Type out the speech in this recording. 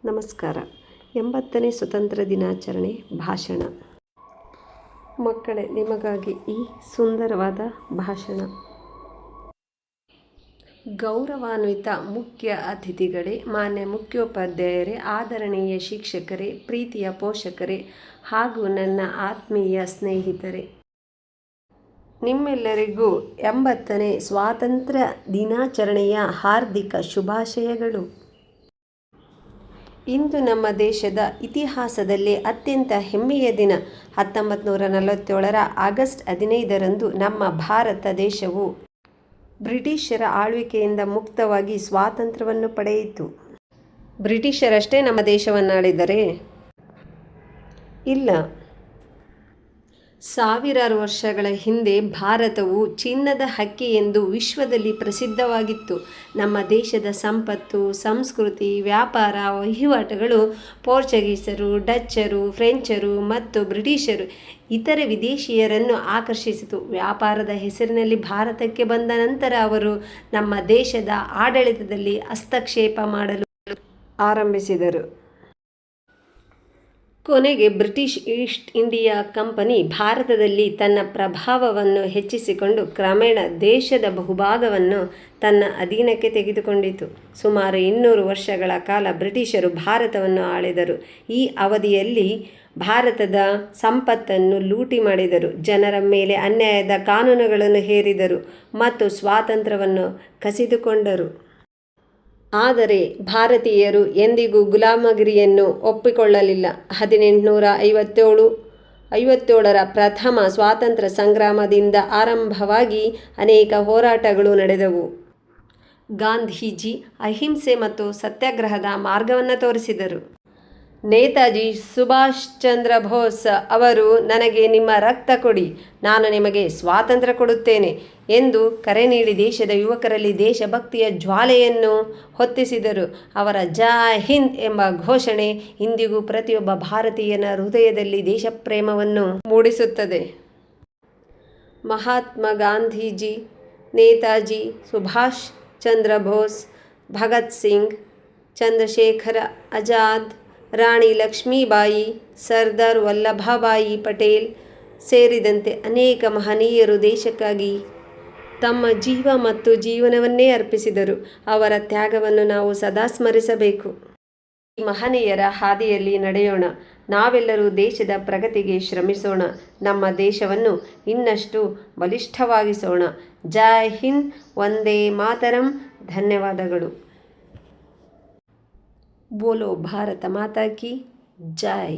ನಮಸ್ಕಾರ. 80ನೇ ಸ್ವತಂತ್ರ ದಿನಾಚರಣೆ ಭಾಷಣ. ಮಕ್ಕಳೇ, ನಿಮಗಾಗಿ ಈ ಸುಂದರವಾದ ಭಾಷಣ. ಗೌರವಾನ್ವಿತ ಮುಖ್ಯ ಅತಿಥಿಗಳೇ, ಮಾನ್ಯ ಮುಖ್ಯೋಪಾಧ್ಯಾಯರೇ, ಆದರಣೀಯ ಶಿಕ್ಷಕರೇ, ಪ್ರೀತಿಯ ಪೋಷಕರೇ ಹಾಗೂ ನನ್ನ ಆತ್ಮೀಯ ಸ್ನೇಹಿತರೆ, ನಿಮ್ಮೆಲ್ಲರಿಗೂ 80ನೇ ಸ್ವಾತಂತ್ರ್ಯ ದಿನಾಚರಣೆಯ ಹಾರ್ದಿಕ ಶುಭಾಶಯಗಳು. ಇಂದು ನಮ್ಮ ದೇಶದ ಇತಿಹಾಸದಲ್ಲೇ ಅತ್ಯಂತ ಹೆಮ್ಮೆಯ ದಿನ. 1947ರ ಆಗಸ್ಟ್ 15ರಂದು ನಮ್ಮ ಭಾರತ ದೇಶವು ಬ್ರಿಟಿಷರ ಆಳ್ವಿಕೆಯಿಂದ ಮುಕ್ತವಾಗಿ ಸ್ವಾತಂತ್ರ್ಯವನ್ನು ಪಡೆಯಿತು. ಬ್ರಿಟಿಷರಷ್ಟೇ ನಮ್ಮ ದೇಶವನ್ನಾಳಿದರೆ? ಇಲ್ಲ. ಸಾವಿರಾರು ವರ್ಷಗಳ ಹಿಂದೆ ಭಾರತವು ಚಿನ್ನದ ಹಕ್ಕಿ ಎಂದು ವಿಶ್ವದಲ್ಲಿ ಪ್ರಸಿದ್ಧವಾಗಿತ್ತು. ನಮ್ಮ ದೇಶದ ಸಂಪತ್ತು, ಸಂಸ್ಕೃತಿ, ವ್ಯಾಪಾರ, ವಹಿವಾಟುಗಳು ಪೋರ್ಚುಗೀಸರು, ಡಚ್ಚರು, ಫ್ರೆಂಚರು ಮತ್ತು ಬ್ರಿಟಿಷರು ಇತರೆ ವಿದೇಶಿಯರನ್ನು ಆಕರ್ಷಿಸಿತು. ವ್ಯಾಪಾರದ ಹೆಸರಿನಲ್ಲಿ ಭಾರತಕ್ಕೆ ಬಂದ ನಂತರ ಅವರು ನಮ್ಮ ದೇಶದ ಆಡಳಿತದಲ್ಲಿ ಹಸ್ತಕ್ಷೇಪ ಮಾಡಲು ಆರಂಭಿಸಿದರು. ಕೊನೆಗೆ ಬ್ರಿಟಿಷ್ ಈಸ್ಟ್ ಇಂಡಿಯಾ ಕಂಪನಿ ಭಾರತದಲ್ಲಿ ತನ್ನ ಪ್ರಭಾವವನ್ನು ಹೆಚ್ಚಿಸಿಕೊಂಡು ಕ್ರಮೇಣ ದೇಶದ ಬಹುಭಾಗವನ್ನು ತನ್ನ ಅಧೀನಕ್ಕೆ ತೆಗೆದುಕೊಂಡಿತು. ಸುಮಾರು 200 ವರ್ಷಗಳ ಕಾಲ ಬ್ರಿಟಿಷರು ಭಾರತವನ್ನು ಆಳಿದರು. ಈ ಅವಧಿಯಲ್ಲಿ ಭಾರತದ ಸಂಪತ್ತನ್ನು ಲೂಟಿ ಮಾಡಿದರು, ಜನರ ಮೇಲೆ ಅನ್ಯಾಯದ ಕಾನೂನುಗಳನ್ನು ಹೇರಿದರು ಮತ್ತು ಸ್ವಾತಂತ್ರ್ಯವನ್ನು ಕಸಿದುಕೊಂಡರು. ಆದರೆ ಭಾರತೀಯರು ಎಂದಿಗೂ ಗುಲಾಮಗಿರಿಯನ್ನು ಒಪ್ಪಿಕೊಳ್ಳಲಿಲ್ಲ. 1857ರ ಪ್ರಥಮ ಸ್ವಾತಂತ್ರ್ಯ ಸಂಗ್ರಾಮದಿಂದ ಆರಂಭವಾಗಿ ಅನೇಕ ಹೋರಾಟಗಳು ನಡೆದವು. ಗಾಂಧೀಜಿ ಅಹಿಂಸೆ ಮತ್ತು ಸತ್ಯಾಗ್ರಹದ ಮಾರ್ಗವನ್ನು ತೋರಿಸಿದರು. ನೇತಾಜಿ ಸುಭಾಷ್ ಚಂದ್ರ ಬೋಸ್ ಅವರು ನನಗೆ ನಿಮ್ಮ ರಕ್ತ ಕೊಡಿ, ನಾನು ನಿಮಗೆ ಸ್ವಾತಂತ್ರ್ಯ ಕೊಡುತ್ತೇನೆ ಎಂದು ಕರೆ ನೀಡಿ ದೇಶದ ಯುವಕರಲ್ಲಿ ದೇಶಭಕ್ತಿಯ ಜ್ವಾಲೆಯನ್ನು ಹೊತ್ತಿಸಿದರು. ಅವರ ಜೈ ಹಿಂದ್ ಎಂಬ ಘೋಷಣೆ ಇಂದಿಗೂ ಪ್ರತಿಯೊಬ್ಬ ಭಾರತೀಯನ ಹೃದಯದಲ್ಲಿ ದೇಶಪ್ರೇಮವನ್ನು ಮೂಡಿಸುತ್ತದೆ. ಮಹಾತ್ಮ ಗಾಂಧೀಜಿ, ನೇತಾಜಿ ಸುಭಾಷ್ ಚಂದ್ರ ಬೋಸ್, ಭಗತ್ ಸಿಂಗ್, ಚಂದ್ರಶೇಖರ ಆಜಾದ್, ರಾಣಿ ಲಕ್ಷ್ಮೀಬಾಯಿ, ಸರ್ದಾರ್ ವಲ್ಲಭಭಾಯಿ ಪಟೇಲ್ ಸೇರಿದಂತೆ ಅನೇಕ ಮಹನೀಯರು ದೇಶಕ್ಕಾಗಿ ತಮ್ಮ ಜೀವ ಮತ್ತು ಜೀವನವನ್ನೇ ಅರ್ಪಿಸಿದರು. ಅವರ ತ್ಯಾಗವನ್ನು ನಾವು ಸದಾ ಸ್ಮರಿಸಬೇಕು. ಈ ಮಹನೀಯರ ಹಾದಿಯಲ್ಲಿ ನಡೆಯೋಣ. ನಾವೆಲ್ಲರೂ ದೇಶದ ಪ್ರಗತಿಗೆ ಶ್ರಮಿಸೋಣ. ನಮ್ಮ ದೇಶವನ್ನು ಇನ್ನಷ್ಟು ಬಲಿಷ್ಠವಾಗಿಸೋಣ. ಜೈ ಹಿಂದ್, ವಂದೇ ಮಾತರಂ. ಧನ್ಯವಾದಗಳು. ಬೋಲೋ ಭಾರತ ಮಾತಾ ಕಿ ಜೈ.